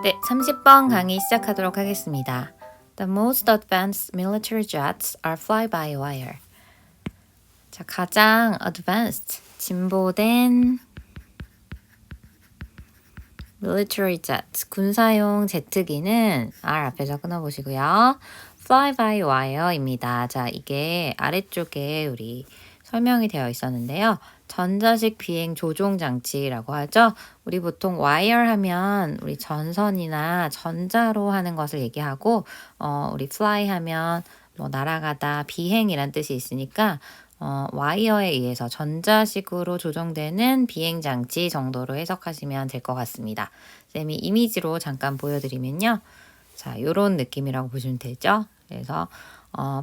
네, 30번 강의 시작하도록 하겠습니다. The most advanced military jets are fly-by-wire. 자, 가장 advanced, 진보된 military jet, 군사용 제트기는 R 앞에서 끊어보시고요. fly-by-wire입니다. 자, 이게 아래쪽에 우리 설명이 되어 있었는데요. 전자식 비행 조종 장치라고 하죠. 우리 보통 와이어 하면 우리 전선이나 전자로 하는 것을 얘기하고 우리 fly 하면 뭐 날아가다 비행이란 뜻이 있으니까 와이어에 의해서 전자식으로 조정되는 비행 장치 정도로 해석하시면 될 것 같습니다. 쌤이 이미지로 잠깐 보여드리면요. 자, 요런 느낌이라고 보시면 되죠. 그래서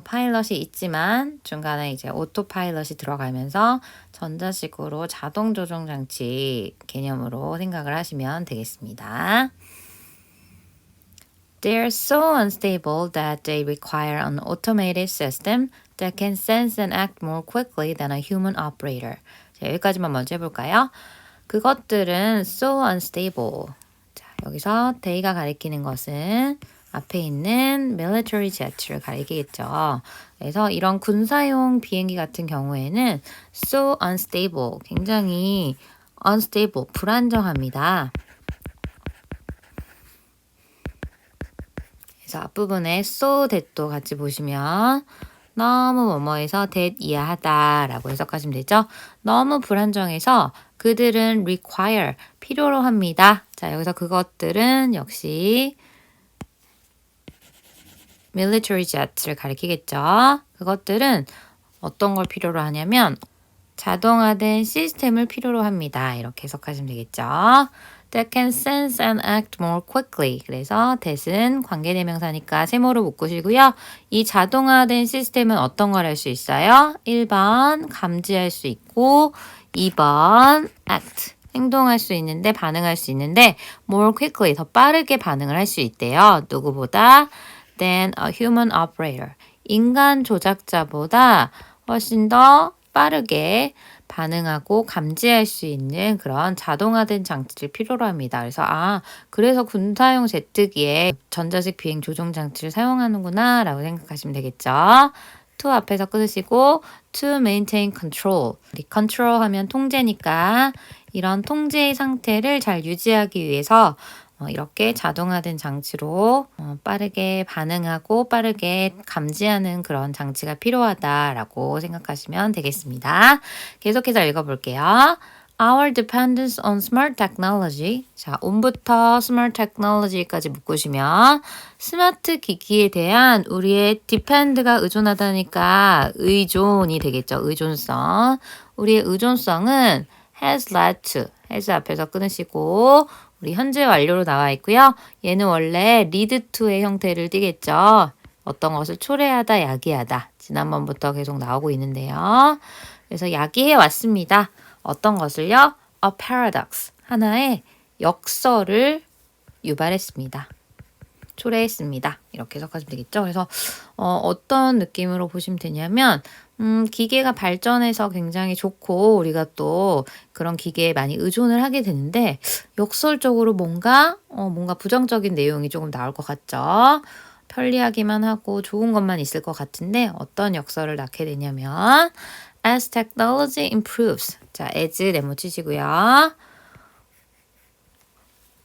파일럿이 있지만 중간에 이제 오토 파일럿이 들어가면서 전자식으로 자동 조종 장치 개념으로 생각을 하시면 되겠습니다. They are so unstable that they require an automated system that can sense and act more quickly than a human operator. 자, 여기까지만 먼저 해볼까요? 그것들은 so unstable. 자, 여기서 they가 가리키는 것은 앞에 있는 military jet를 가리키겠죠. 그래서 이런 군사용 비행기 같은 경우에는 so unstable, 굉장히 unstable, 불안정합니다. 그래서 앞부분에 so that도 같이 보시면 너무 뭐뭐해서 that 이하하다라고 해석하시면 되죠. 너무 불안정해서 그들은 require, 필요로 합니다. 자, 여기서 그것들은 역시 military jet를 가리키겠죠. 그것들은 어떤 걸 필요로 하냐면 자동화된 시스템을 필요로 합니다. 이렇게 해석하시면 되겠죠. That can sense and act more quickly. 그래서 that은 관계대명사니까 세모로 묶으시고요. 이 자동화된 시스템은 어떤 걸 할 수 있어요? 1번 감지할 수 있고 2번 act. 행동할 수 있는데 반응할 수 있는데 more quickly 더 빠르게 반응을 할 수 있대요. 누구보다? than a human operator. 인간 조작자보다 훨씬 더 빠르게 반응하고 감지할 수 있는 그런 자동화된 장치를 필요로 합니다. 그래서 군사용 제트기에 전자식 비행 조종 장치를 사용하는구나 라고 생각하시면 되겠죠. to 앞에서 끊으시고 to maintain control. control 하면 통제니까 이런 통제의 상태를 잘 유지하기 위해서 이렇게 자동화된 장치로 빠르게 반응하고 빠르게 감지하는 그런 장치가 필요하다라고 생각하시면 되겠습니다. 계속해서 읽어볼게요. Our dependence on smart technology. 자, on부터 smart technology까지 묶으시면 스마트 기기에 대한 우리의 depend가 의존하다니까 의존이 되겠죠. 의존성. 우리의 의존성은 has led to. has 앞에서 끊으시고 우리 현재 완료로 나와 있고요. 얘는 원래 lead to의 형태를 띠겠죠. 어떤 것을 초래하다, 야기하다. 지난번부터 계속 나오고 있는데요. 그래서 야기해 왔습니다. 어떤 것을요? A paradox. 하나의 역설을 유발했습니다. 초래했습니다. 이렇게 해석하시면 되겠죠. 그래서 어떤 느낌으로 보시면 되냐면 기계가 발전해서 굉장히 좋고 우리가 또 그런 기계에 많이 의존을 하게 되는데 역설적으로 뭔가 부정적인 내용이 조금 나올 것 같죠. 편리하기만 하고 좋은 것만 있을 것 같은데 어떤 역설을 낳게 되냐면 As technology improves. 자, as 네모 치시고요.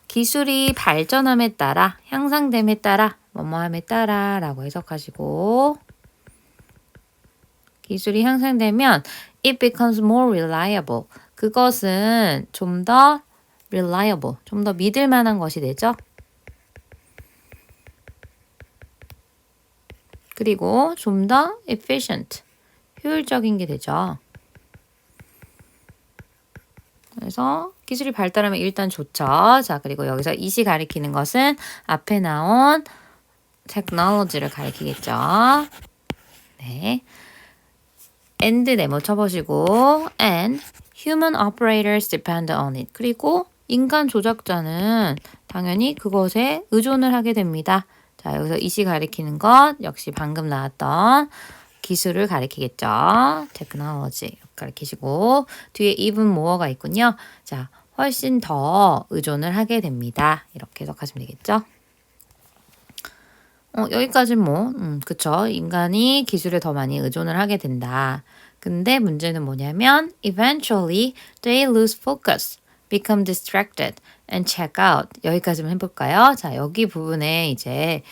기술이 발전함에 따라, 향상됨에 따라, 뭐뭐함에 따라 라고 해석하시고 기술이 향상되면 it becomes more reliable. 그것은 좀 더 reliable, 좀 더 믿을 만한 것이 되죠. 그리고 좀 더 efficient, 효율적인 게 되죠. 그래서 기술이 발달하면 일단 좋죠. 자, 그리고 여기서 it이 가리키는 것은 앞에 나온 technology를 가리키겠죠. 네. and 네모 쳐보시고 and human operators depend on it. 그리고 인간 조작자는 당연히 그것에 의존을 하게 됩니다. 자, 여기서 it이 가리키는 것 역시 방금 나왔던 기술을 가리키겠죠. technology 가리키시고 뒤에 even more가 있군요. 자, 훨씬 더 의존을 하게 됩니다. 이렇게 해석하시면 되겠죠? 여기까지는 그쵸. 인간이 기술에 더 많이 의존을 하게 된다. 근데 문제는 뭐냐면 eventually they lose focus, become distracted and check out. 여기까지만 해볼까요? 자, 여기 부분에 이제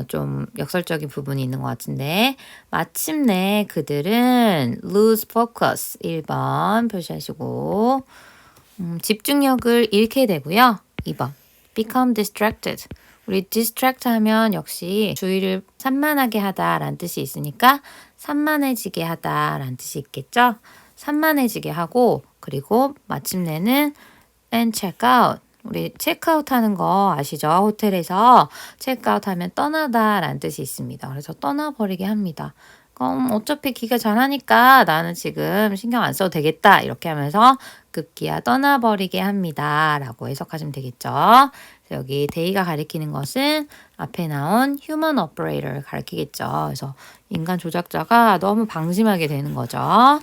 좀 역설적인 부분이 있는 것 같은데 마침내 그들은 lose focus 1번 표시하시고 집중력을 잃게 되고요. 2번 become distracted. 우리 distract 하면 역시 주의를 산만하게 하다라는 뜻이 있으니까 산만해지게 하다라는 뜻이 있겠죠? 산만해지게 하고 그리고 마침내는 and check out. 우리 체크아웃 하는 거 아시죠? 호텔에서 체크아웃 하면 떠나다라는 뜻이 있습니다. 그래서 떠나버리게 합니다. 그럼 어차피 기가 잘하니까 나는 지금 신경 안 써도 되겠다. 이렇게 하면서 급기야 떠나버리게 합니다. 라고 해석하시면 되겠죠. 여기 데이가 가리키는 것은 앞에 나온 human operator를 가리키겠죠. 그래서 인간 조작자가 너무 방심하게 되는 거죠.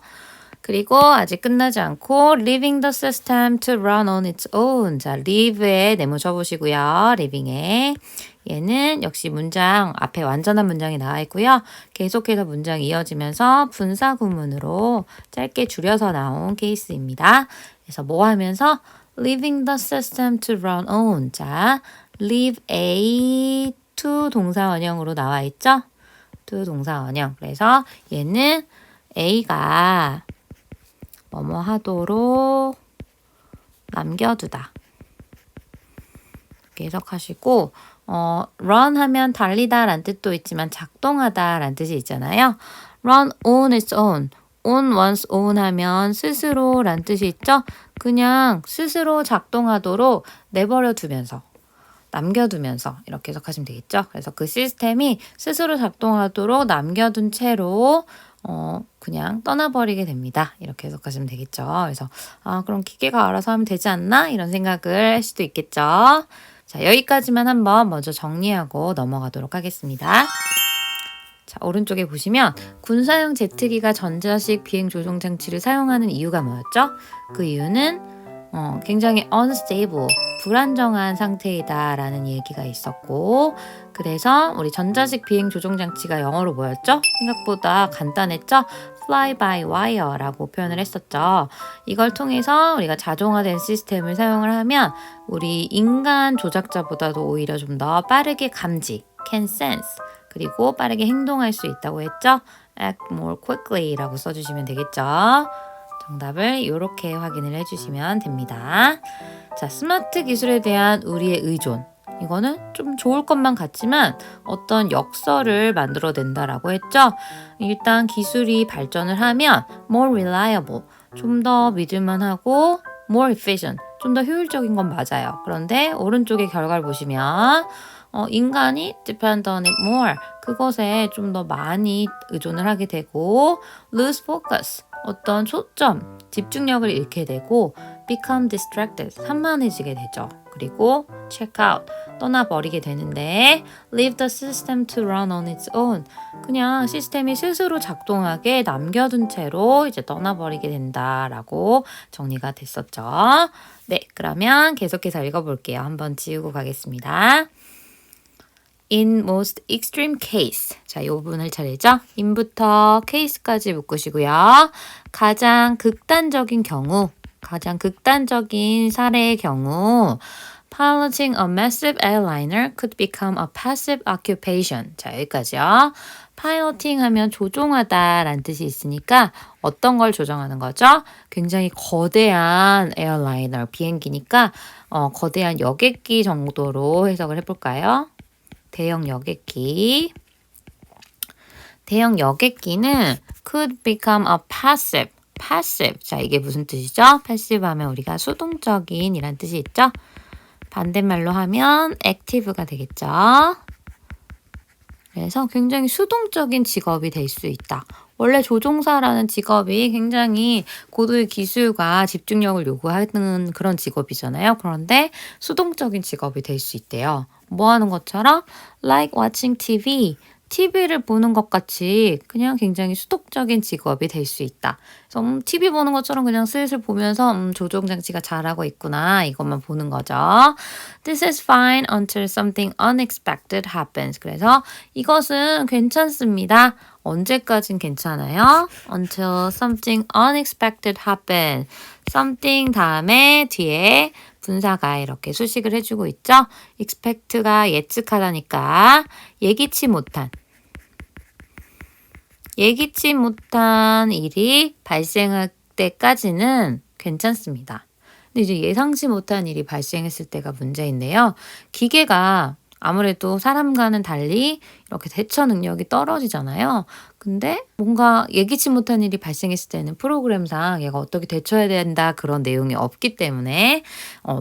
그리고 아직 끝나지 않고 leaving the system to run on its own. 자, leave에 네모 쳐보시고요. living에. 얘는 역시 문장 앞에 완전한 문장이 나와 있고요. 계속해서 문장이 이어지면서 분사 구문으로 짧게 줄여서 나온 케이스입니다. 그래서 뭐 하면서 leaving the system to run on. 자, leave A to 동사 원형으로 나와 있죠? to 동사 원형. 그래서 얘는 A가 뭐뭐 하도록 남겨두다. 이렇게 해석하시고 run 하면 달리다 라는 뜻도 있지만 작동하다 라는 뜻이 있잖아요. run on its own. on one's own 하면 스스로 라는 뜻이 있죠. 그냥 스스로 작동하도록 내버려 두면서 남겨두면서 이렇게 해석하시면 되겠죠. 그래서 그 시스템이 스스로 작동하도록 남겨둔 채로 그냥 떠나버리게 됩니다. 이렇게 해석하시면 되겠죠. 그래서 그럼 기계가 알아서 하면 되지 않나? 이런 생각을 할 수도 있겠죠. 자, 여기까지만 한번 먼저 정리하고 넘어가도록 하겠습니다. 자, 오른쪽에 보시면 군사용 제트기가 전자식 비행 조종 장치를 사용하는 이유가 뭐였죠? 그 이유는 굉장히 unstable, 불안정한 상태이다라는 얘기가 있었고 그래서 우리 전자식 비행 조종 장치가 영어로 뭐였죠? 생각보다 간단했죠? fly by wire라고 표현을 했었죠. 이걸 통해서 우리가 자동화된 시스템을 사용을 하면 우리 인간 조작자보다도 오히려 좀 더 빠르게 감지, can sense, 그리고 빠르게 행동할 수 있다고 했죠? act more quickly 라고 써주시면 되겠죠. 정답을 이렇게 확인을 해주시면 됩니다. 자, 스마트 기술에 대한 우리의 의존. 이거는 좀 좋을 것만 같지만 어떤 역설을 만들어낸다라고 했죠. 일단 기술이 발전을 하면 more reliable, 좀 더 믿을만하고 more efficient, 좀 더 효율적인 건 맞아요. 그런데 오른쪽의 결과를 보시면 인간이 depend on it more, 그것에 좀 더 많이 의존을 하게 되고 lose focus, 어떤 초점, 집중력을 잃게 되고 become distracted, 산만해지게 되죠. 그리고 check out, 떠나버리게 되는데 leave the system to run on its own, 그냥 시스템이 스스로 작동하게 남겨둔 채로 이제 떠나버리게 된다라고 정리가 됐었죠. 네, 그러면 계속해서 읽어볼게요. 한번 지우고 가겠습니다. In most extreme case. 자, 이 부분을 차례죠. in부터 case까지 묶으시고요. 가장 극단적인 경우, 가장 극단적인 사례의 경우 piloting a massive airliner could become a passive occupation. 자, 여기까지요. piloting 하면 조종하다 라는 뜻이 있으니까 어떤 걸 조종하는 거죠? 굉장히 거대한 에어라이너, 비행기니까 거대한 여객기 정도로 해석을 해볼까요? 대형 여객기. 대형 여객기는 could become a passive. passive. 자, 이게 무슨 뜻이죠? passive 하면 우리가 수동적인 이란 뜻이 있죠? 반대말로 하면 active가 되겠죠? 그래서 굉장히 수동적인 직업이 될 수 있다. 원래 조종사라는 직업이 굉장히 고도의 기술과 집중력을 요구하는 그런 직업이잖아요. 그런데 수동적인 직업이 될 수 있대요. 뭐 하는 것처럼 like watching TV, TV를 보는 것 같이 그냥 굉장히 수동적인 직업이 될 수 있다. 그래서 TV 보는 것처럼 그냥 슬슬 보면서 조종장치가 잘하고 있구나 이것만 보는 거죠. This is fine until something unexpected happens. 그래서 이것은 괜찮습니다. 언제까진 괜찮아요? Until something unexpected happens. something 다음에 뒤에 분사가 이렇게 수식을 해주고 있죠. expect가 예측하다니까 예기치 못한 일이 발생할 때까지는 괜찮습니다. 근데 이제 예상치 못한 일이 발생했을 때가 문제인데요. 기계가 아무래도 사람과는 달리 이렇게 대처 능력이 떨어지잖아요. 근데 뭔가 예기치 못한 일이 발생했을 때는 프로그램상 얘가 어떻게 대처해야 된다 그런 내용이 없기 때문에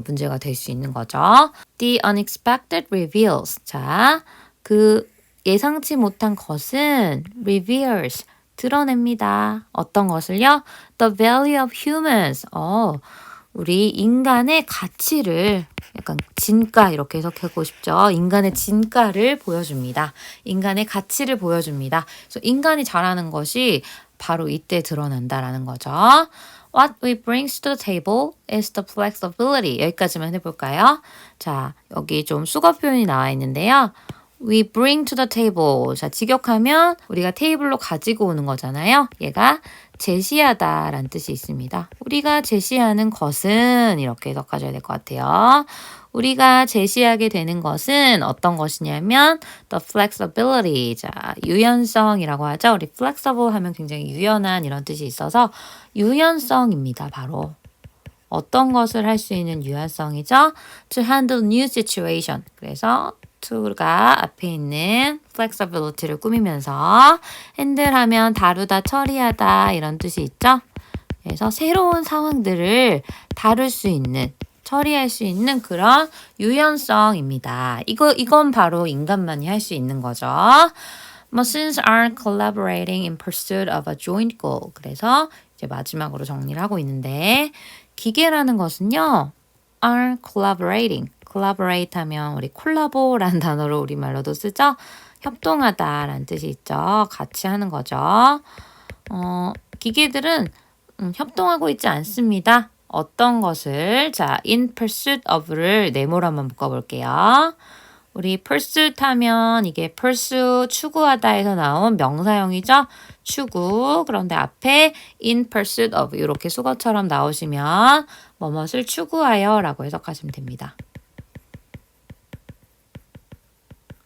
문제가 될 수 있는 거죠. The unexpected reveals. 자, 그 예상치 못한 것은 reveals. 드러냅니다. 어떤 것을요? The value of humans. 우리 인간의 가치를 약간 진가 이렇게 해석하고 싶죠. 인간의 진가를 보여줍니다. 인간의 가치를 보여줍니다. 그래서 인간이 잘하는 것이 바로 이때 드러난다라는 거죠. What we brings to the table is the flexibility. 여기까지만 해볼까요? 자, 여기 좀 수거 표현이 나와 있는데요. We bring to the table. 자, 직역하면 우리가 테이블로 가지고 오는 거잖아요. 얘가 제시하다라는 뜻이 있습니다. 우리가 제시하는 것은 이렇게 해석하셔야 될 것 같아요. 우리가 제시하게 되는 것은 어떤 것이냐면 the flexibility. 자, 유연성이라고 하죠. 우리 flexible 하면 굉장히 유연한 이런 뜻이 있어서 유연성입니다. 바로. 어떤 것을 할 수 있는 유연성이죠? To handle new situation. 그래서 to가 앞에 있는 flexibility를 꾸미면서 handle하면 다루다, 처리하다 이런 뜻이 있죠? 그래서 새로운 상황들을 다룰 수 있는, 처리할 수 있는 그런 유연성입니다. 이건 바로 인간만이 할 수 있는 거죠. Machines are collaborating in pursuit of a joint goal. 그래서 이제 마지막으로 정리를 하고 있는데 기계라는 것은요, are collaborating. collaborate 하면 우리 콜라보라는 단어로 우리말로도 쓰죠. 협동하다라는 뜻이 있죠. 같이 하는 거죠. 기계들은 협동하고 있지 않습니다. 어떤 것을 자, in pursuit of를 네모로 한번 묶어볼게요. 우리 pursuit 하면 이게 pursue 추구하다에서 나온 명사형이죠. 추구. 그런데 앞에 in pursuit of 이렇게 수거처럼 나오시면 뭐뭇을 추구하여 라고 해석하시면 됩니다.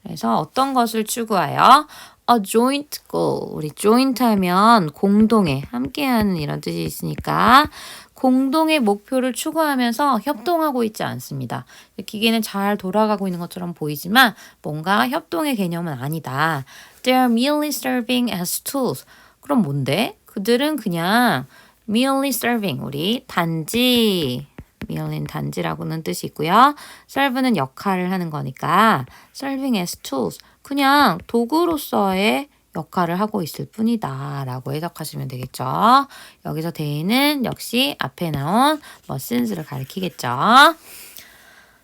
그래서 어떤 것을 추구하여 a joint goal. 우리 joint 하면 공동의 함께하는 이런 뜻이 있으니까 공동의 목표를 추구하면서 협동하고 있지 않습니다. 기계는 잘 돌아가고 있는 것처럼 보이지만 뭔가 협동의 개념은 아니다. They are merely serving as tools. 그럼 뭔데? 그들은 그냥 merely serving. 우리 단지 merely는 단지라고는 뜻이 있고요. serve는 역할을 하는 거니까 serving as tools. 그냥 도구로서의 역할을 하고 있을 뿐이다 라고 해석하시면 되겠죠. 여기서 대는 역시 앞에 나온 machines를 가리키겠죠.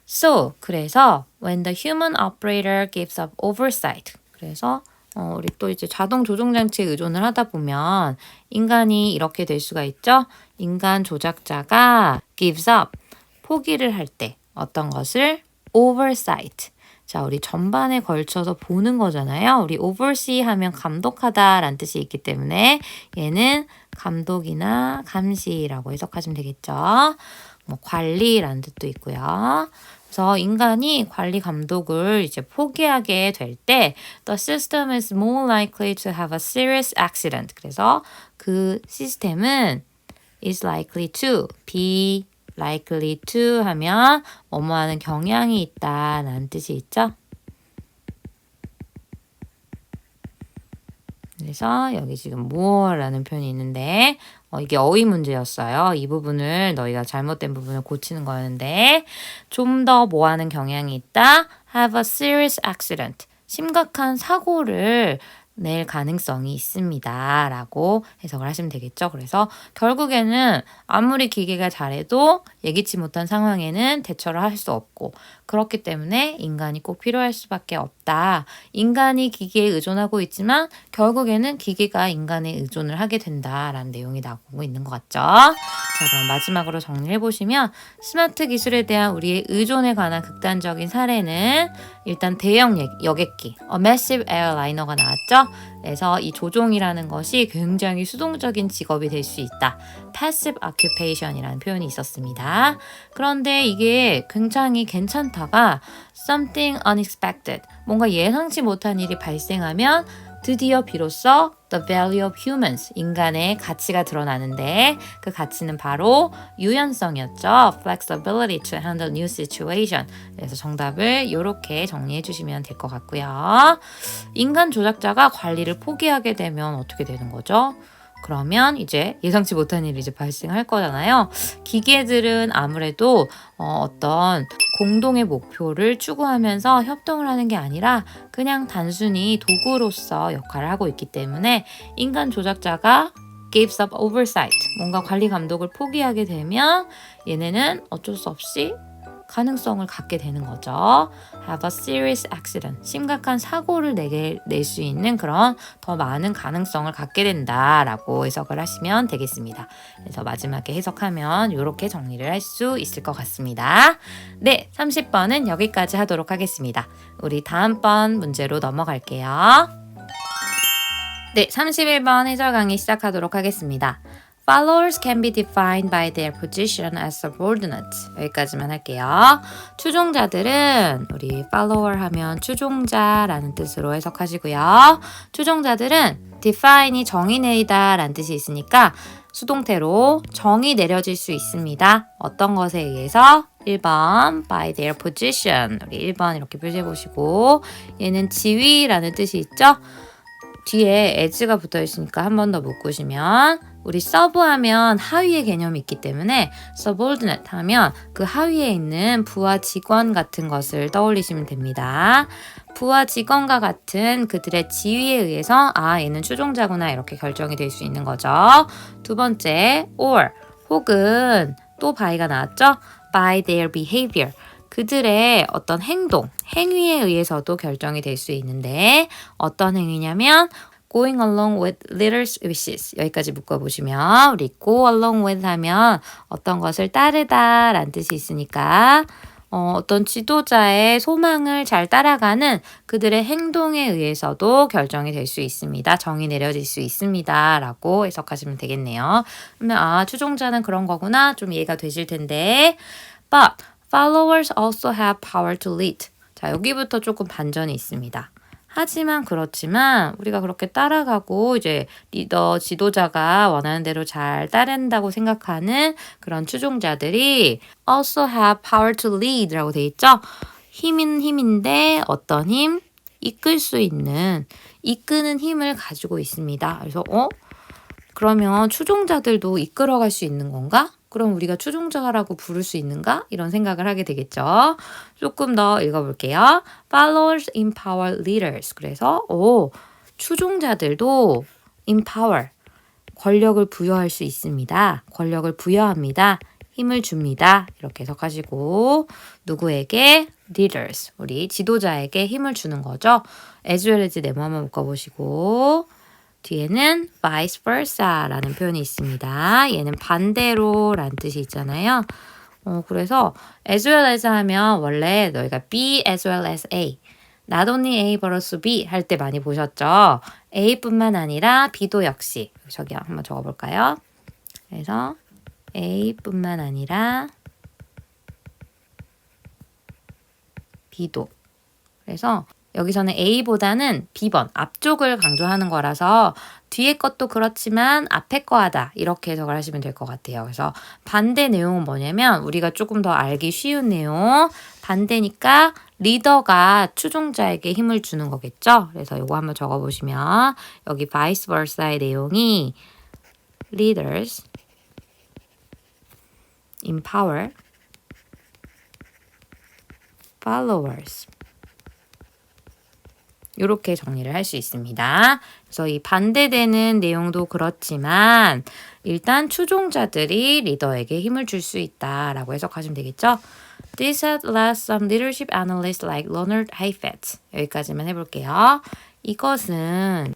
So, 그래서 when the human operator gives up oversight. 그래서 우리 또 이제 자동 조종 장치에 의존을 하다 보면 인간이 이렇게 될 수가 있죠. 인간 조작자가 gives up, 포기를 할 때 어떤 것을 oversight. 자, 우리 전반에 걸쳐서 보는 거잖아요. 우리 oversee 하면 감독하다 라는 뜻이 있기 때문에 얘는 감독이나 감시라고 해석하시면 되겠죠. 뭐 관리라는 뜻도 있고요. 그래서 인간이 관리 감독을 이제 포기하게 될 때 the system is more likely to have a serious accident. 그래서 그 시스템은 is likely to, be likely to 하면 뭐뭐 하는 경향이 있다 라는 뜻이 있죠. 그래서 여기 지금 more라는 표현이 있는데 이게 어휘 문제였어요. 이 부분을 너희가 잘못된 부분을 고치는 거였는데 좀 더 뭐 하는 경향이 있다. have a serious accident. 심각한 사고를 낼 가능성이 있습니다. 라고 해석을 하시면 되겠죠. 그래서 결국에는 아무리 기계가 잘해도 예기치 못한 상황에는 대처를 할 수 없고 그렇기 때문에 인간이 꼭 필요할 수밖에 없다. 인간이 기계에 의존하고 있지만 결국에는 기계가 인간에 의존을 하게 된다라는 내용이 나오고 있는 것 같죠. 자, 그럼 마지막으로 정리해 보시면 스마트 기술에 대한 우리의 의존에 관한 극단적인 사례는 일단 대형 여객기, massive airliner가 나왔죠. 그래서 이 조종이라는 것이 굉장히 수동적인 직업이 될 수 있다. passive occupation이라는 표현이 있었습니다. 그런데 이게 굉장히 괜찮다가 something unexpected, 뭔가 예상치 못한 일이 발생하면 드디어 비로소 the value of humans, 인간의 가치가 드러나는데 그 가치는 바로 유연성이었죠. flexibility to handle new situation. 그래서 정답을 이렇게 정리해 주시면 될 것 같고요. 인간 조작자가 관리를 포기하게 되면 어떻게 되는 거죠? 그러면 이제 예상치 못한 일이 이제 발생할 거잖아요. 기계들은 아무래도 어떤 공동의 목표를 추구하면서 협동을 하는 게 아니라 그냥 단순히 도구로서 역할을 하고 있기 때문에 인간 조작자가 gives up oversight, 뭔가 관리 감독을 포기하게 되면 얘네는 어쩔 수 없이 가능성을 갖게 되는 거죠. have a serious accident, 심각한 사고를 낼 수 있는 그런 더 많은 가능성을 갖게 된다라고 해석을 하시면 되겠습니다. 그래서 마지막에 해석하면 이렇게 정리를 할 수 있을 것 같습니다. 네, 30번은 여기까지 하도록 하겠습니다. 우리 다음번 문제로 넘어갈게요. 네, 31번 해설 강의 시작하도록 하겠습니다. Followers can be defined by their position as subordinates. 여기까지만 할게요. 추종자들은 우리 follower 하면 추종자라는 뜻으로 해석하시고요. 추종자들은 define이 정의 내리다 라는 뜻이 있으니까 수동태로 정의 내려질 수 있습니다. 어떤 것에 의해서? 1번 by their position. 우리 1번 이렇게 표시해 보시고 얘는 지위라는 뜻이 있죠? 뒤에 as가 붙어 있으니까 한 번 더 묶으시면 우리 서브하면 하위의 개념이 있기 때문에 subordinate 하면 그 하위에 있는 부하 직원 같은 것을 떠올리시면 됩니다. 부하 직원과 같은 그들의 지위에 의해서 얘는 추종자구나 이렇게 결정이 될 수 있는 거죠. 두 번째 or 혹은 또 by가 나왔죠. by their behavior. 그들의 어떤 행위에 의해서도 결정이 될 수 있는데 어떤 행위냐면 going along with leaders' wishes. 여기까지 묶어보시면 우리 go along with 하면 어떤 것을 따르다 라는 뜻이 있으니까 어떤 지도자의 소망을 잘 따라가는 그들의 행동에 의해서도 결정이 될 수 있습니다. 정의 내려질 수 있습니다. 라고 해석하시면 되겠네요. 그러면 추종자는 그런 거구나 좀 이해가 되실 텐데 But followers also have power to lead. 자, 여기부터 조금 반전이 있습니다. 하지만 그렇지만 우리가 그렇게 따라가고 이제 리더 지도자가 원하는 대로 잘 따른다고 생각하는 그런 추종자들이 also have power to lead 라고 돼 있죠. 힘은 힘인데 어떤 힘? 이끌 수 있는, 이끄는 힘을 가지고 있습니다. 그래서 그러면 추종자들도 이끌어갈 수 있는 건가? 그럼 우리가 추종자라고 부를 수 있는가? 이런 생각을 하게 되겠죠. 조금 더 읽어볼게요. Followers empower leaders. 그래서 추종자들도 empower, 권력을 부여할 수 있습니다. 권력을 부여합니다. 힘을 줍니다. 이렇게 해석하시고 누구에게? leaders, 우리 지도자에게 힘을 주는 거죠. as well as 네모 한번 묶어보시고 뒤에는 vice versa라는 표현이 있습니다. 얘는 반대로 라는 뜻이 있잖아요. 그래서 as well as 하면 원래 너희가 be as well as A, not only A but also B 할 때 많이 보셨죠? A뿐만 아니라 B도 역시 저기 한번 적어볼까요? 그래서 A뿐만 아니라 B도. 그래서 여기서는 A보다는 B번, 앞쪽을 강조하는 거라서 뒤에 것도 그렇지만 앞에 거 하다 이렇게 해석을 하시면 될 것 같아요. 그래서 반대 내용은 뭐냐면 우리가 조금 더 알기 쉬운 내용, 반대니까 리더가 추종자에게 힘을 주는 거겠죠. 그래서 이거 한번 적어보시면 여기 vice versa의 내용이 leaders empower followers 이렇게 정리를 할 수 있습니다. 그래서 이 반대되는 내용도 그렇지만 일단 추종자들이 리더에게 힘을 줄 수 있다라고 해석하시면 되겠죠. This had led some leadership analysts like Leonard Heifetz. 여기까지만 해볼게요. 이것은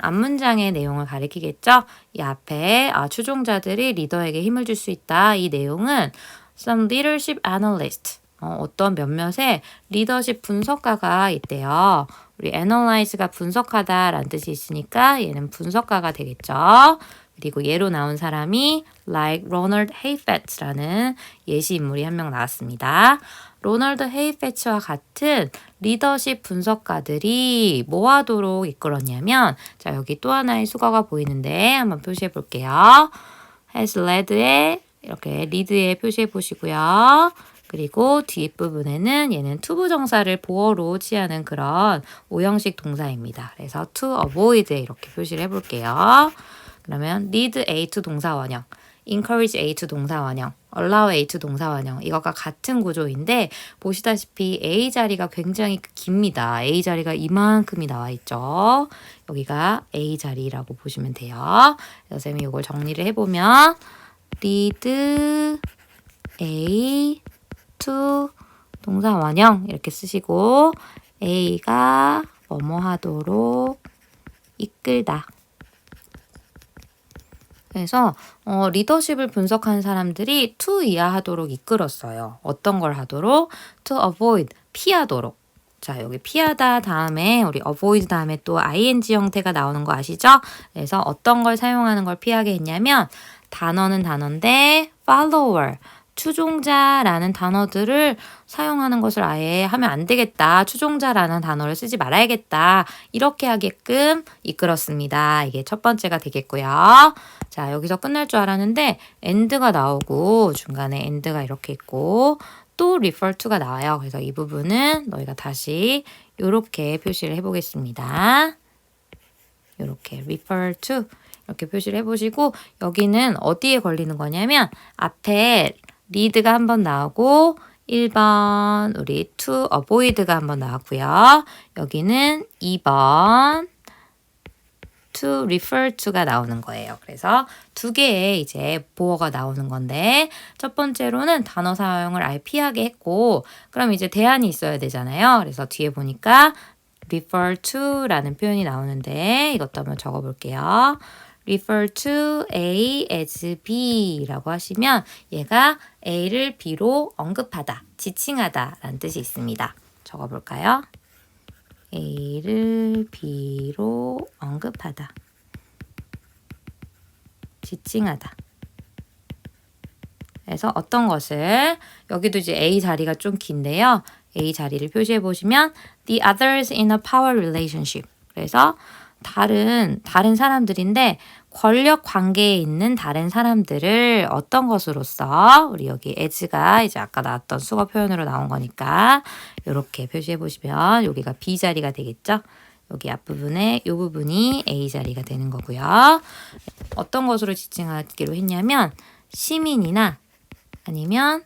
앞문장의 내용을 가리키겠죠. 이 앞에 추종자들이 리더에게 힘을 줄 수 있다. 이 내용은 some leadership analyst 어떤 몇몇의 리더십 분석가가 있대요. 우리 analyze가 분석하다라는 뜻이 있으니까 얘는 분석가가 되겠죠. 그리고 예로 나온 사람이 like Ronald Heifetz라는 예시 인물이 한 명 나왔습니다. 로널드 헤이페츠와 같은 리더십 분석가들이 뭐 하도록 이끌었냐면 자 여기 또 하나의 수거가 보이는데 한번 표시해 볼게요. has led에 이렇게 lead에 표시해 보시고요. 그리고 뒷부분에는 얘는 투부정사를 보어로 취하는 그런 오형식 동사입니다. 그래서 to avoid 이렇게 표시를 해볼게요. 그러면 lead A to 동사 원형, encourage A to 동사 원형, allow A to 동사 원형 이것과 같은 구조인데 보시다시피 A 자리가 굉장히 깁니다. A 자리가 이만큼이 나와 있죠. 여기가 A 자리라고 보시면 돼요. 그래서 쌤이 이걸 정리를 해보면 lead A to 동사 원형 이렇게 쓰시고 A가 뭐뭐 하도록 이끌다. 그래서 리더십을 분석하는 사람들이 to 이하하도록 이끌었어요. 어떤 걸 하도록? to avoid, 피하도록. 자, 여기 피하다 다음에 우리 avoid 다음에 또 ing 형태가 나오는 거 아시죠? 그래서 어떤 걸 사용하는 걸 피하게 했냐면 단어는 단어인데 follower, 추종자라는 단어들을 사용하는 것을 아예 하면 안 되겠다. 추종자라는 단어를 쓰지 말아야겠다. 이렇게 하게끔 이끌었습니다. 이게 첫 번째가 되겠고요. 자, 여기서 끝날 줄 알았는데 end가 나오고 중간에 end가 이렇게 있고 또 refer to가 나와요. 그래서 이 부분은 너희가 다시 이렇게 표시를 해보겠습니다. 이렇게 refer to 이렇게 표시를 해보시고 여기는 어디에 걸리는 거냐면 앞에 lead가 한번 나오고 1번 우리 to avoid가 한번 나왔고요. 여기는 2번 to refer to가 나오는 거예요. 그래서 두 개의 이제 보어가 나오는 건데 첫 번째로는 단어 사용을 아예 피하게 했고 그럼 이제 대안이 있어야 되잖아요. 그래서 뒤에 보니까 refer to라는 표현이 나오는데 이것도 한번 적어볼게요. refer to A as B라고 하시면 얘가 A를 B로 언급하다, 지칭하다 라는 뜻이 있습니다. 적어볼까요? A를 B로 언급하다, 지칭하다. 그래서 어떤 것을 여기도 이제 A 자리가 좀 긴데요. A 자리를 표시해 보시면 the others in a power relationship. 그래서 다른 사람들인데 권력 관계에 있는 다른 사람들을 어떤 것으로서 우리 여기 as가 이제 아까 나왔던 수거 표현으로 나온 거니까 이렇게 표시해 보시면 여기가 B 자리가 되겠죠. 여기 앞부분에 이 부분이 A 자리가 되는 거고요. 어떤 것으로 지칭하기로 했냐면 시민이나 아니면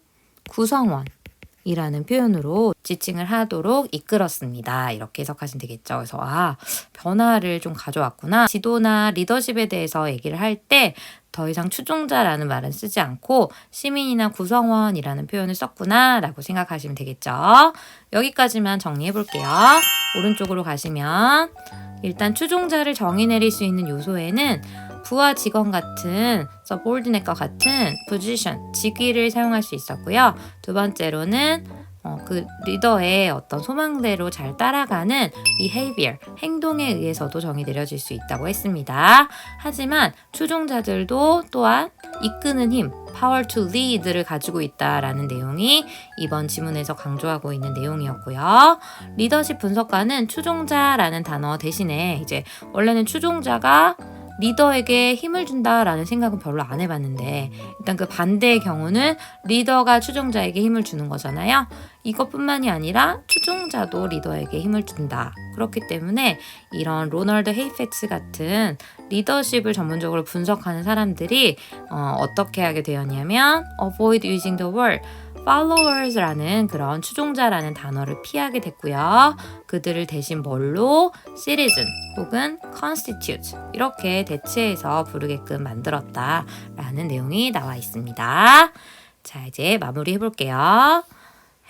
구성원이라는 표현으로 지칭을 하도록 이끌었습니다. 이렇게 해석하시면 되겠죠. 그래서 변화를 좀 가져왔구나. 지도나 리더십에 대해서 얘기를 할 때 더 이상 추종자라는 말은 쓰지 않고 시민이나 구성원이라는 표현을 썼구나 라고 생각하시면 되겠죠. 여기까지만 정리해 볼게요. 오른쪽으로 가시면 일단 추종자를 정의 내릴 수 있는 요소에는 부하 직원 같은 subordinate과 같은 position, 직위를 사용할 수 있었고요. 두 번째로는 그 리더의 어떤 소망대로 잘 따라가는 behavior, 행동에 의해서도 정의 내려질 수 있다고 했습니다. 하지만 추종자들도 또한 이끄는 힘, power to lead를 가지고 있다라는 내용이 이번 지문에서 강조하고 있는 내용이었고요. 리더십 분석가는 추종자라는 단어 대신에 이제 원래는 추종자가 리더에게 힘을 준다라는 생각은 별로 안 해봤는데 일단 그 반대의 경우는 리더가 추종자에게 힘을 주는 거잖아요. 이것뿐만이 아니라 추종자도 리더에게 힘을 준다. 그렇기 때문에 이런 로널드 헤이페츠 같은 리더십을 전문적으로 분석하는 사람들이 어떻게 하게 되었냐면 avoid using the word followers라는 그런 추종자라는 단어를 피하게 됐고요. 그들을 대신 뭘로 citizen 혹은 constitute 이렇게 대체해서 부르게끔 만들었다라는 내용이 나와 있습니다. 자, 이제 마무리 해볼게요.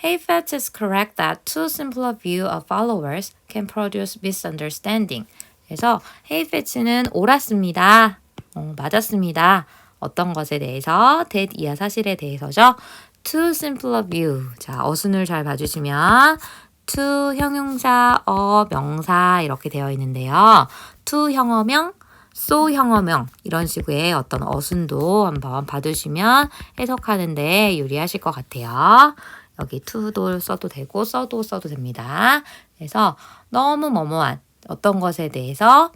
Heifetz is correct that too simple a view of followers can produce misunderstanding. 그래서 헤이페츠는 옳았습니다. 맞았습니다. 어떤 것에 대해서 that 이하 사실에 대해서죠. too simple a view. 자, 어순을 잘 봐주시면 to 형용사, 명사 이렇게 되어 있는데요. to 형어명, so 형어명 이런 식의 어떤 어순도 한번 봐두시면 해석하는데 유리하실 것 같아요. 여기 to도 써도 되고 써도 됩니다. 그래서 너무 뭐뭐한 어떤 것에 대해서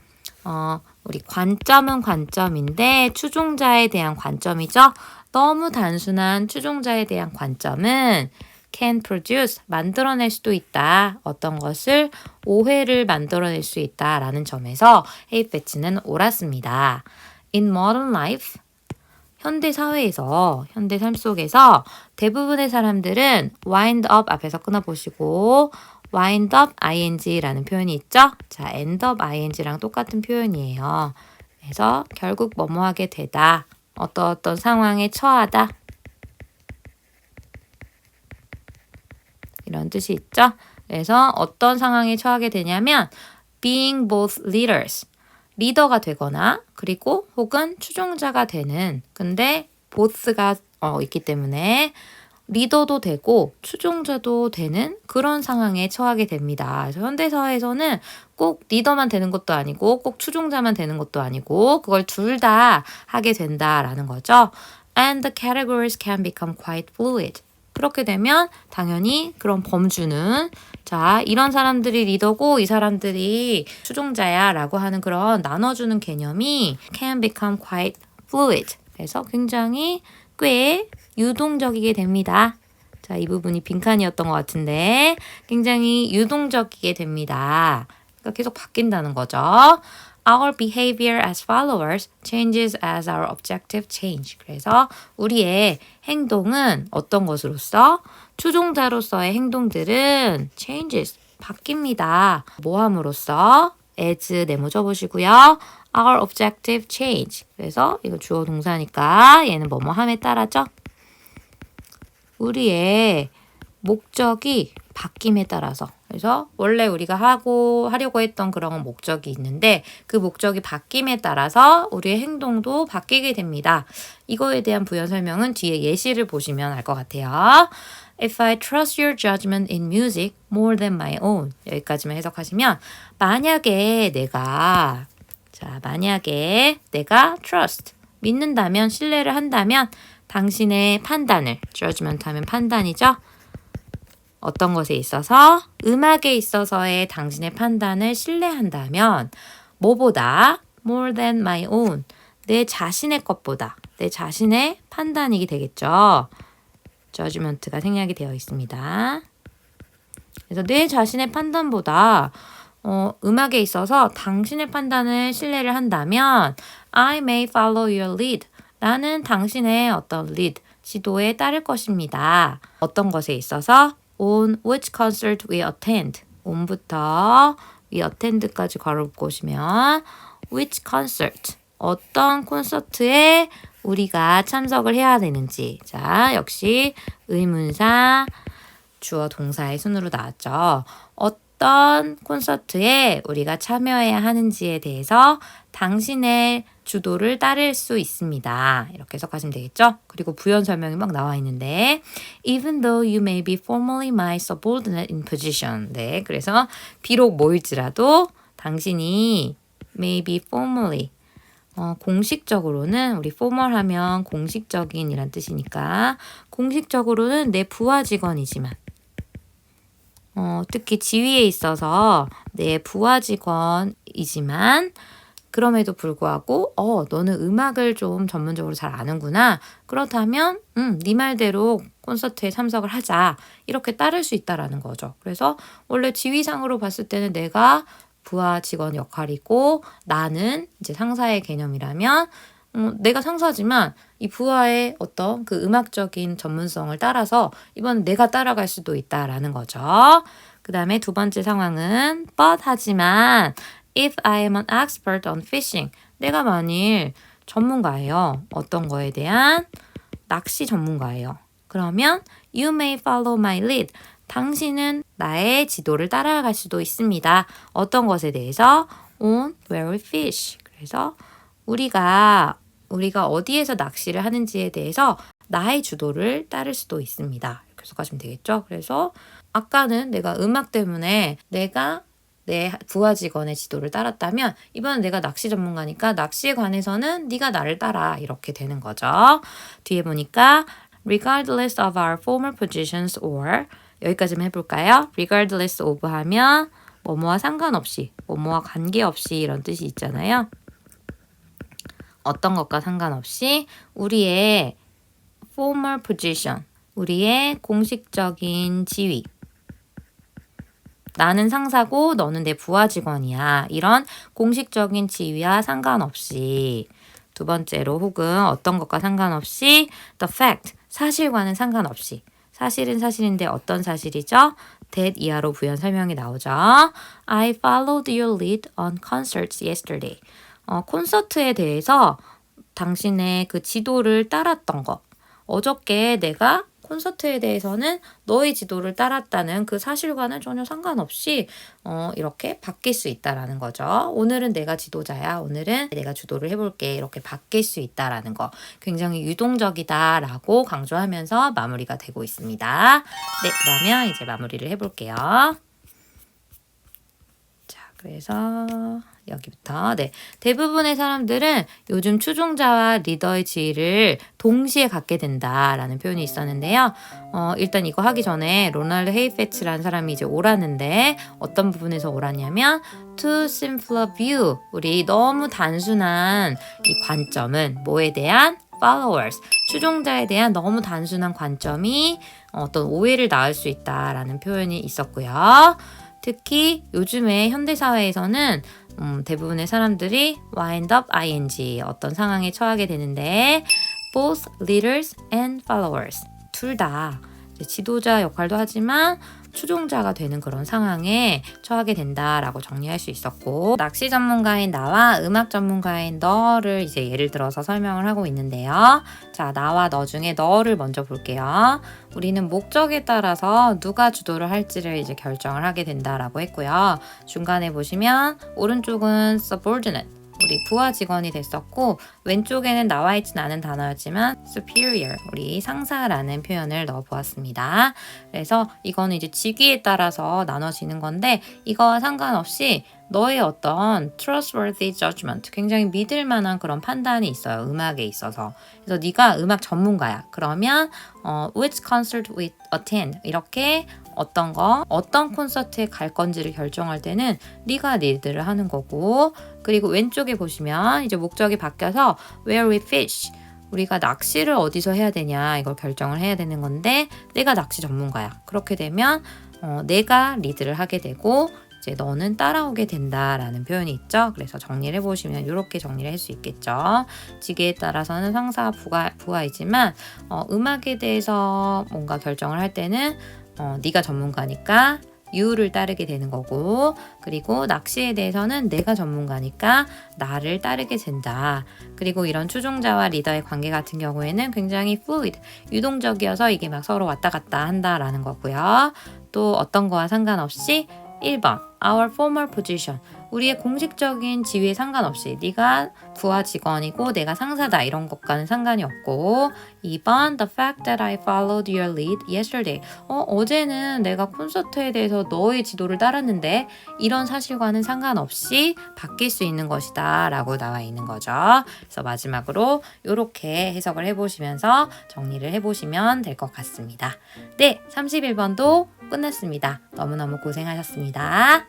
우리 관점은 관점인데 추종자에 대한 관점이죠. 너무 단순한 추종자에 대한 관점은 can produce, 만들어낼 수도 있다. 어떤 것을 오해를 만들어낼 수 있다라는 점에서 헤이페츠는 옳았습니다. In modern life, 현대 사회에서, 현대 삶 속에서 대부분의 사람들은 wind up 앞에서 끊어보시고 wind up ing라는 표현이 있죠? 자, end up ing랑 똑같은 표현이에요. 그래서 결국 뭐뭐 하게 되다, 어떤 상황에 처하다 이런 뜻이 있죠? 그래서 어떤 상황에 처하게 되냐면 being both leaders, 리더가 되거나 그리고 혹은 추종자가 되는, 근데 both가 있기 때문에 리더도 되고 추종자도 되는 그런 상황에 처하게 됩니다. 그래서 현대사회에서는 꼭 리더만 되는 것도 아니고 꼭 추종자만 되는 것도 아니고 그걸 둘 다 하게 된다라는 거죠. And the categories can become quite fluid. 그렇게 되면 당연히 그런 범주는 자, 이런 사람들이 리더고 이 사람들이 추종자야 라고 하는 그런 나눠주는 개념이 can become quite fluid. 그래서 굉장히 꽤 유동적이게 됩니다. 자, 이 부분이 빈칸이었던 것 같은데 굉장히 유동적이게 됩니다. 그러니까 계속 바뀐다는 거죠. Our behavior as followers changes as our objective change. 그래서 우리의 행동은 어떤 것으로서? 추종자로서의 행동들은 changes, 바뀝니다. 뭐 함으로써? as 네모 줘보시고요. Our objective change. 그래서 이거 주어 동사니까 얘는 뭐뭐 함에 따라죠. 우리의 목적이 바뀜에 따라서, 그래서 원래 우리가 하려고 했던 그런 목적이 있는데 그 목적이 바뀜에 따라서 우리의 행동도 바뀌게 됩니다. 이거에 대한 부연 설명은 뒤에 예시를 보시면 알 것 같아요. If I trust your judgment in music more than my own. 여기까지만 해석하시면 만약에 내가 trust, 믿는다면, 신뢰를 한다면 당신의 판단을, judgment 하면 판단이죠. 어떤 것에 있어서, 음악에 있어서의 당신의 판단을 신뢰한다면 뭐보다 more than my own, 내 자신의 것보다, 내 자신의 판단이 되겠죠. judgment가 생략이 되어 있습니다. 그래서 내 자신의 판단보다 음악에 있어서 당신의 판단을 신뢰를 한다면 I may follow your lead. 나는 당신의 어떤 lead, 지도에 따를 것입니다. 어떤 것에 있어서 on which concert we attend. on부터 we attend까지 괄호 묶고 오시면 which concert, 어떤 콘서트에 우리가 참석을 해야 되는지. 자, 역시 의문사 주어 동사의 순으로 나왔죠. 어떤 콘서트에 우리가 참여해야 하는지에 대해서 당신의 주도를 따를 수 있습니다. 이렇게 해석하시면 되겠죠? 그리고 부연 설명이 막 나와 있는데 even though you may be formally my subordinate in position. 네, 그래서 비록 뭐일지라도 당신이 may be formally, 공식적으로는, 우리 formal 하면 공식적인 이란 뜻이니까 공식적으로는 내 부하 직원이지만 특히 지위에 있어서 내 부하 직원이지만 그럼에도 불구하고 너는 음악을 좀 전문적으로 잘 아는구나. 그렇다면 네 말대로 콘서트에 참석을 하자. 이렇게 따를 수 있다라는 거죠. 그래서 원래 지위상으로 봤을 때는 내가 부하 직원 역할이고 나는 이제 상사의 개념이라면 내가 상사지만 이 부하의 어떤 그 음악적인 전문성을 따라서 이번엔 내가 따라갈 수도 있다라는 거죠. 그 다음에 두 번째 상황은 but 하지만 if I am an expert on fishing 내가 만일 전문가예요. 어떤 거에 대한 낚시 전문가예요. 그러면 you may follow my lead. 당신은 나의 지도를 따라갈 수도 있습니다. 어떤 것에 대해서 on where we fish. 그래서 우리가 어디에서 낚시를 하는지에 대해서 나의 주도를 따를 수도 있습니다. 이렇게 해석하시면 되겠죠. 그래서 아까는 내가 음악 때문에 내가 내 부하 직원의 지도를 따랐다면 이번엔 내가 낚시 전문가니까 낚시에 관해서는 네가 나를 따라 이렇게 되는 거죠. 뒤에 보니까 regardless of our former positions or 여기까지만 해볼까요? regardless of 하면 뭐뭐와 상관없이 뭐뭐와 관계없이 이런 뜻이 있잖아요. 어떤 것과 상관없이 우리의 former position 우리의 공식적인 지위 나는 상사고 너는 내 부하 직원이야. 이런 공식적인 지위와 상관없이 두 번째로 혹은 어떤 것과 상관없이 the fact 사실과는 상관없이 사실은 사실인데 어떤 사실이죠? that 이하로 부연 설명이 나오죠. I followed your lead on concerts yesterday. 콘서트에 대해서 당신의 그 지도를 따랐던 거. 어저께 내가 콘서트에 대해서는 너의 지도를 따랐다는 그 사실과는 전혀 상관없이 이렇게 바뀔 수 있다라는 거죠. 오늘은 내가 지도자야. 오늘은 내가 주도를 해볼게. 이렇게 바뀔 수 있다라는 거. 굉장히 유동적이다라고 강조하면서 마무리가 되고 있습니다. 네, 그러면 이제 마무리를 해볼게요. 자, 그래서 여기부터 대부분의 사람들은 요즘 추종자와 리더의 지위를 동시에 갖게 된다라는 표현이 있었는데요. 일단 이거 하기 전에 로널드 헤이페츠라는 사람이 이제 옳았는데 어떤 부분에서 옳았냐면 too simple a view 우리 너무 단순한 이 관점은 뭐에 대한 followers 추종자에 대한 너무 단순한 관점이 어떤 오해를 낳을 수 있다라는 표현이 있었고요. 특히 요즘의 현대사회에서는 대부분의 사람들이 wind up ing 어떤 상황에 처하게 되는데 both leaders and followers 둘 다 지도자 역할도 하지만 추종자가 되는 그런 상황에 처하게 된다라고 정리할 수 있었고 낚시 전문가인 나와 음악 전문가인 너를 이제 예를 들어서 설명을 하고 있는데요. 자, 나와 너 중에 너를 먼저 볼게요. 우리는 목적에 따라서 누가 주도를 할지를 이제 결정을 하게 된다라고 했고요. 중간에 보시면 오른쪽은 subordinate 우리 부하 직원이 됐었고 왼쪽에는 나와 있진 않은 단어였지만 superior 우리 상사라는 표현을 넣어 보았습니다. 그래서 이거는 이제 직위에 따라서 나눠지는 건데 이거와 상관없이 너의 어떤 trustworthy judgment 굉장히 믿을 만한 그런 판단이 있어요. 음악에 있어서. 그래서 네가 음악 전문가야. 그러면 which concert we attend 이렇게 어떤 콘서트에 갈 건지를 결정할 때는 네가 리드를 하는 거고 그리고 왼쪽에 보시면 이제 목적이 바뀌어서 where we fish 우리가 낚시를 어디서 해야 되냐 이걸 결정을 해야 되는 건데 내가 낚시 전문가야. 그렇게 되면 내가 리드를 하게 되고 이제 너는 따라오게 된다라는 표현이 있죠. 그래서 정리를 해보시면 이렇게 정리를 할 수 있겠죠. 직위에 따라서는 상사 부하이지만 음악에 대해서 뭔가 결정을 할 때는 네가 전문가니까 you를 따르게 되는 거고 그리고 낚시에 대해서는 내가 전문가니까 나를 따르게 된다. 그리고 이런 추종자와 리더의 관계 같은 경우에는 굉장히 fluid, 유동적이어서 이게 막 서로 왔다 갔다 한다라는 거고요. 또 어떤 거와 상관없이 1번 our former position 우리의 공식적인 지위에 상관없이 네가 부하 직원이고 내가 상사다 이런 것과는 상관이 없고 2번 the fact that I followed your lead yesterday 어제는 내가 콘서트에 대해서 너의 지도를 따랐는데 이런 사실과는 상관없이 바뀔 수 있는 것이다 라고 나와 있는 거죠. 그래서 마지막으로 이렇게 해석을 해보시면서 정리를 해보시면 될 것 같습니다. 네, 31번도 끝났습니다. 너무너무 고생하셨습니다.